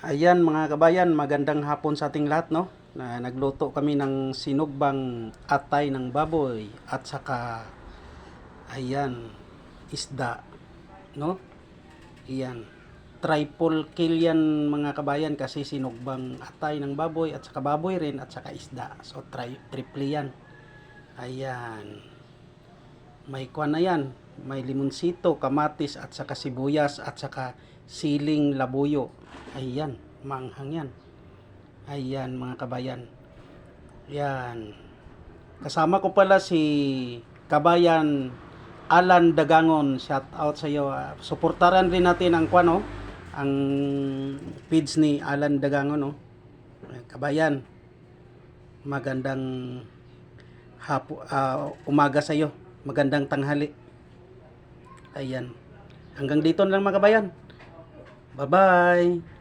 Ayan mga kabayan, magandang hapon sa ating lahat, no? Nagluto kami ng sinugbang atay ng baboy at saka ayan, isda, no? Ayan. Triple kill yan mga kabayan kasi sinugbang atay ng baboy at saka baboy rin at saka isda. So triple yan. Ayan. May kwan na yan. May limonsito, kamatis at saka sibuyas at saka siling labuyo. Ayan, manghang yan. Ayan mga kabayan. Yan. Kasama ko pala si Kabayan Alan Dagangon. Shout out sa iyo. Suportaran rin natin ang kwan, oh, ang page ni Alan Dagangon, oh. Kabayan, magandang umaga sa iyo. Magandang tanghali. Ayan. Hanggang dito na lang mga kabayan. Bye-bye.